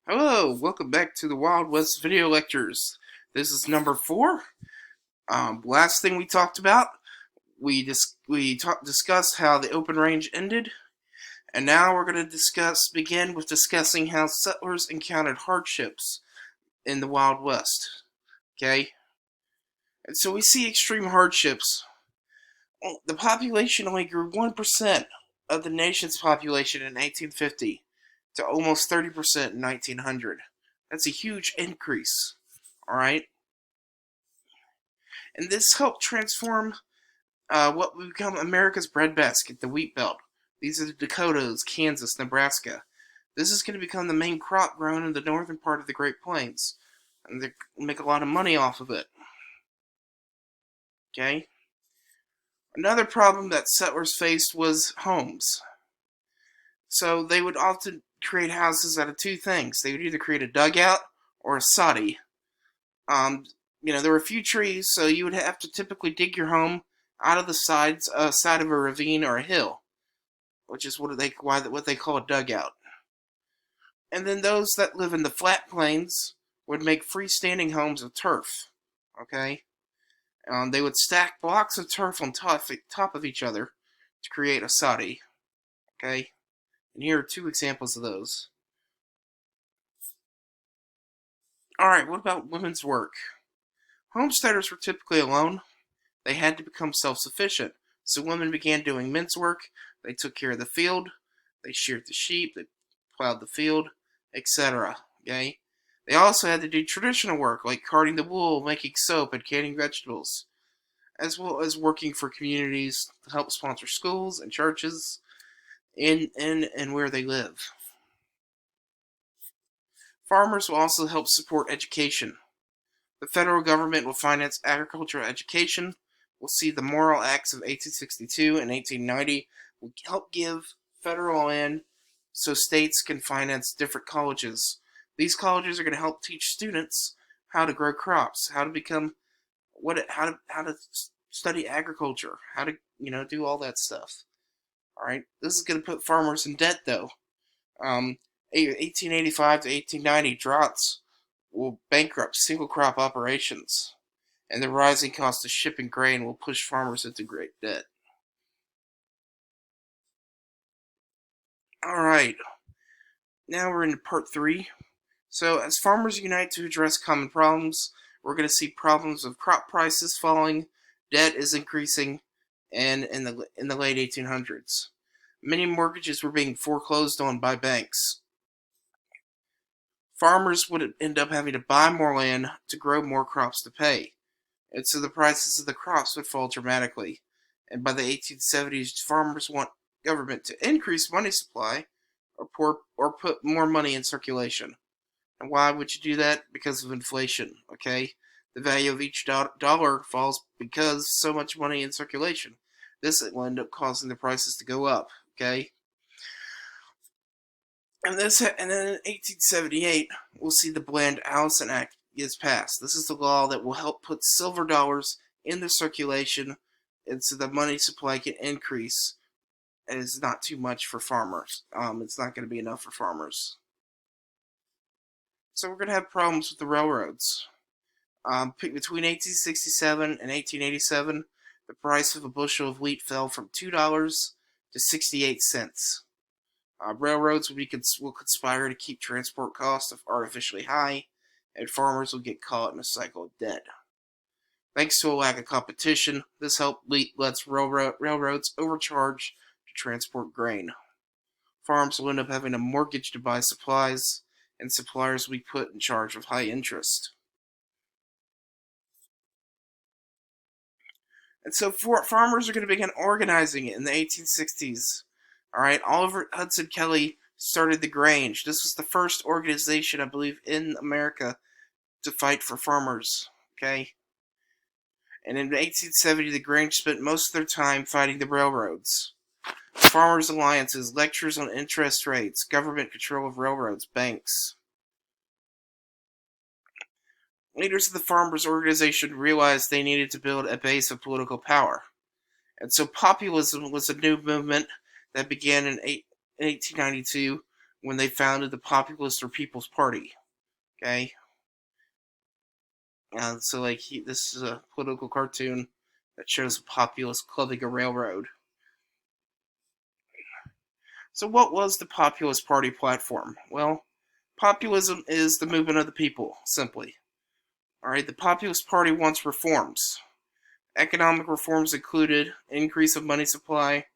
Hello, welcome back to the Wild West Video Lectures. This is number 4. Last thing we talked about, discussed how the open range ended, and now we're going to begin with discussing how settlers encountered hardships in the Wild West. Okay, and so we see extreme hardships. The population only grew 1% of the nation's population in 1850 to almost 30% in 1900. That's a huge increase. All right, and this helped transform what would become America's breadbasket, the wheat belt. These are the Dakotas, Kansas, Nebraska. This is going to become the main crop grown in the northern part of the Great Plains, and they make a lot of money off of it. Okay. Another problem that settlers faced was homes. So they would often create houses out of two things. They would either create a dugout or a soddy. Um, there were a few trees, so you would have to typically dig your home out of the side of a ravine or a hill, which is what they call a dugout. And then those that live in the flat plains would make freestanding homes of turf. Okay, they would stack blocks of turf on top of each other to create a soddy. Okay, and here are two examples of those. All right, what about women's work? Homesteaders were typically alone. They had to become self-sufficient, so women began doing men's work. They took care of the field, they sheared the sheep, they plowed the field, etc. Okay? They also had to do traditional work like carding the wool, making soap, and canning vegetables, as well as working for communities to help sponsor schools and churches in and where they live. Farmers will also help support education. The federal government will finance agricultural education. We'll see the Morrill Acts of 1862 and 1890 will help give federal land so states can finance different colleges. These colleges are going to help teach students how to grow crops, how to study agriculture, how to do all that stuff. All right, this is going to put farmers in debt though. 1885 to 1890 droughts will bankrupt single crop operations, and the rising cost of shipping grain will push farmers into great debt. Alright, now we're into part 3. So, as farmers unite to address common problems, we're going to see problems of crop prices falling, debt is increasing, and in the late 1800s. Many mortgages were being foreclosed on by banks. Farmers would end up having to buy more land to grow more crops to pay, and so the prices of the crops would fall dramatically. And by the 1870s, farmers want government to increase money supply or put more money in circulation. And why would you do that? Because of inflation, okay? The value of each dollar falls because so much money in circulation. This will end up causing the prices to go up, okay? And then in 1878, we'll see the Bland Allison Act is passed. This is the law that will help put silver dollars into circulation, and so the money supply can increase. And it's not too much for farmers. It's not going to be enough for farmers. So we're going to have problems with the railroads. Between 1867 and 1887, the price of a bushel of wheat fell from $2 to 68 cents. Railroads will conspire to keep transport costs artificially high, and farmers will get caught in a cycle of debt. Thanks to a lack of competition, this lets railroads overcharge to transport grain. Farms will end up having a mortgage to buy supplies, and suppliers will be put in charge of high interest. And so farmers are going to begin organizing in the 1860s. All right, Oliver Hudson Kelley started the Grange. This was the first organization, I believe, in America to fight for farmers. Okay, and in 1870, the Grange spent most of their time fighting the railroads. Farmers' alliances, lectures on interest rates, government control of railroads, banks. Leaders of the farmers' organization realized they needed to build a base of political power. And so populism was a new movement that began in 1892 when they founded the Populist or People's Party. Okay, so like this is a political cartoon that shows a populist clubbing a railroad. So what was the Populist Party platform? Well, populism is the movement of the people, simply. All right, the Populist Party wants reforms. Economic reforms included increase of money supply,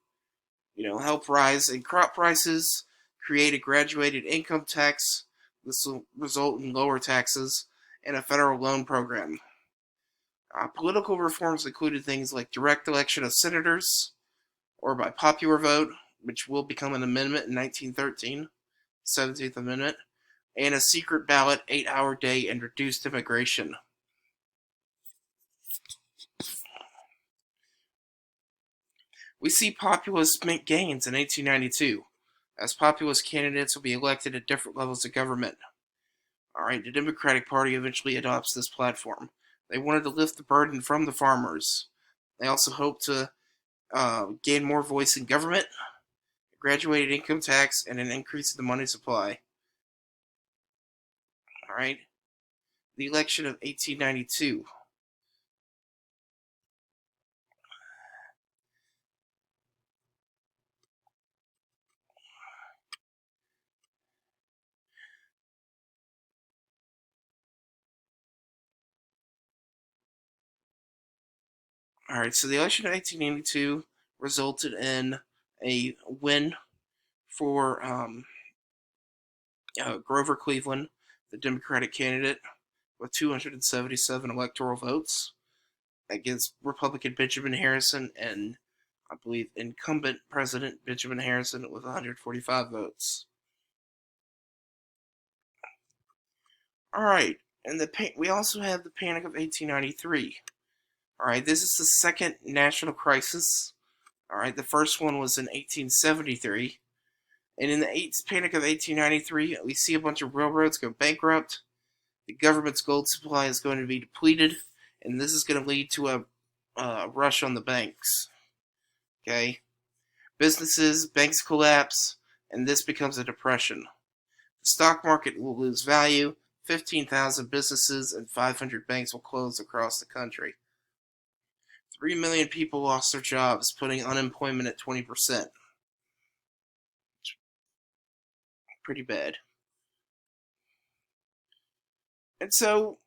help rise in crop prices, create a graduated income tax. This will result in lower taxes and a federal loan program. Political reforms included things like direct election of senators or by popular vote, which will become an amendment in 1913, 17th Amendment, and a secret ballot 8-hour day and reduced immigration. We see populists make gains in 1892, as populist candidates will be elected at different levels of government. Alright, the Democratic Party eventually adopts this platform. They wanted to lift the burden from the farmers. They also hoped to gain more voice in government, graduated income tax, and an increase in the money supply. Alright, the election of 1892. Alright, so the election of 1882 resulted in a win for Grover Cleveland, the Democratic candidate, with 277 electoral votes against Republican Benjamin Harrison and, I believe, incumbent President Benjamin Harrison with 145 votes. All right, and we also have the Panic of 1893. All right, this is the second national crisis. All right, the first one was in 1873. And in the Panic of 1893, we see a bunch of railroads go bankrupt. The government's gold supply is going to be depleted, and this is going to lead to a rush on the banks. Okay? Banks collapse, and this becomes a depression. The stock market will lose value. 15,000 businesses and 500 banks will close across the country. 3 million people lost their jobs, putting unemployment at 20%. Pretty bad. And so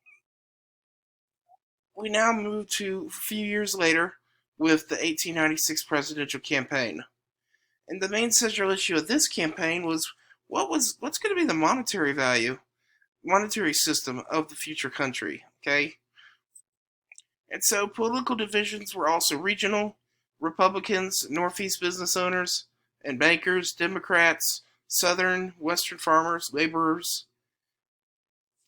we now move to a few years later with the 1896 presidential campaign. And the main central issue of this campaign was what's going to be the monetary system of the future country, okay? And so political divisions were also regional. Republicans, Northeast business owners and bankers, Democrats, Southern, Western farmers, laborers.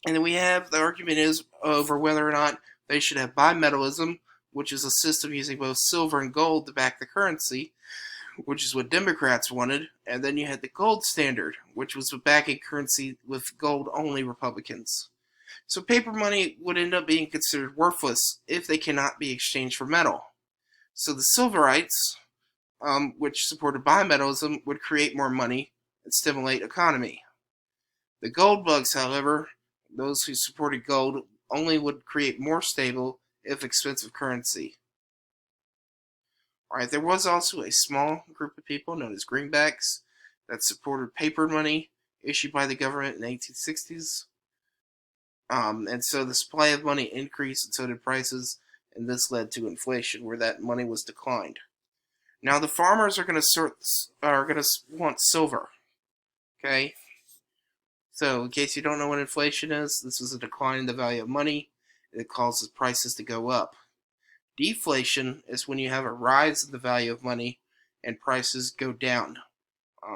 And then we have the argument is over whether or not they should have bimetallism, which is a system using both silver and gold to back the currency, which is what Democrats wanted. And then you had the gold standard, which was backing currency with gold only Republicans. So paper money would end up being considered worthless if they cannot be exchanged for metal. So the Silverites, which supported bimetallism, would create more money and stimulate economy. The gold bugs, however, those who supported gold, only would create more stable, if expensive, currency. Alright, there was also a small group of people known as greenbacks that supported paper money issued by the government in the 1860s. And so the supply of money increased and so did prices, and this led to inflation where that money was declined. Now the farmers are going to want silver. Okay? So in case you don't know what inflation is, this is a decline in the value of money. It causes prices to go up. Deflation is when you have a rise in the value of money and prices go down.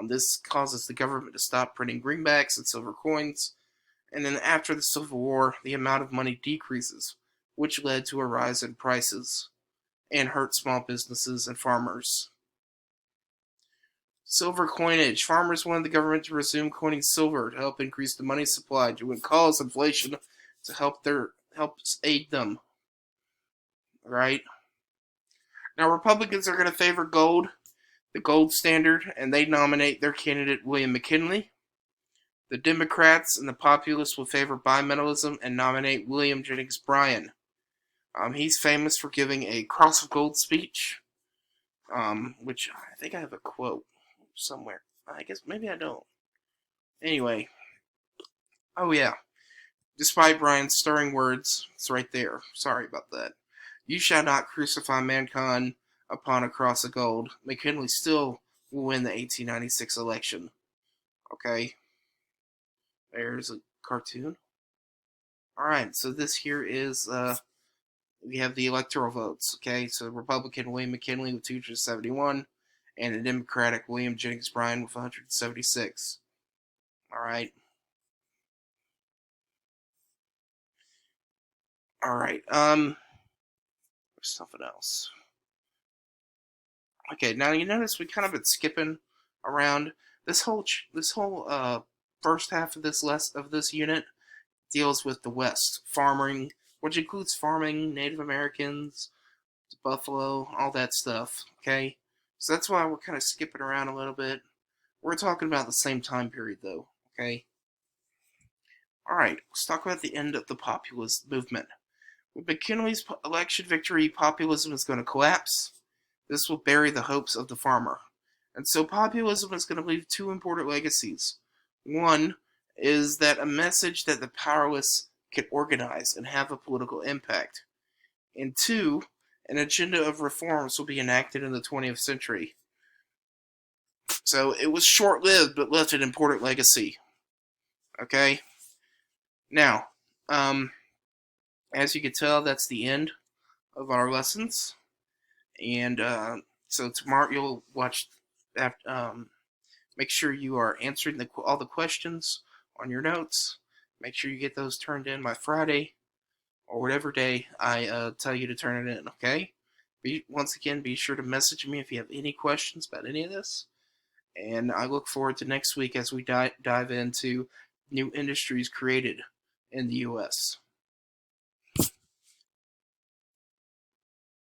This causes the government to stop printing greenbacks and silver coins. And then after the Civil War, the amount of money decreases, which led to a rise in prices and hurt small businesses and farmers. Silver coinage. Farmers wanted the government to resume coining silver to help increase the money supply to cause inflation to help aid them. Right? Now Republicans are going to favor gold, the gold standard, and they nominate their candidate William McKinley. The Democrats and the Populists will favor bimetallism and nominate William Jennings Bryan. He's famous for giving a Cross of Gold speech, which I think I have a quote somewhere. I guess maybe I don't. Anyway, oh yeah. Despite Bryan's stirring words, it's right there. Sorry about that. You shall not crucify mankind upon a cross of gold. McKinley still will win the 1896 election. Okay, there's a cartoon. Alright, so this here is, we have the electoral votes. Okay, so Republican William McKinley with 271, and the Democratic William Jennings Bryan with 176. Alright. Alright, there's something else. Okay, now you notice we kind of been skipping around. This whole first half of this unit deals with the West, farming, which includes farming, Native Americans, buffalo, all that stuff. Okay, so that's why we're kind of skipping around a little bit. We're talking about the same time period, though. Okay. All right, let's talk about the end of the populist movement. With McKinley's election victory, populism is going to collapse. This will bury the hopes of the farmer. And so populism is going to leave two important legacies. One is that a message that the powerless can organize and have a political impact. And two, an agenda of reforms will be enacted in the 20th century. So it was short-lived, but left an important legacy. Okay? Now, as you can tell, that's the end of our lessons. And so tomorrow you'll watch. Make sure you are answering all the questions on your notes. Make sure you get those turned in by Friday or whatever day I tell you to turn it in. Okay. Once again, be sure to message me if you have any questions about any of this. And I look forward to next week as we dive into new industries created in the U.S.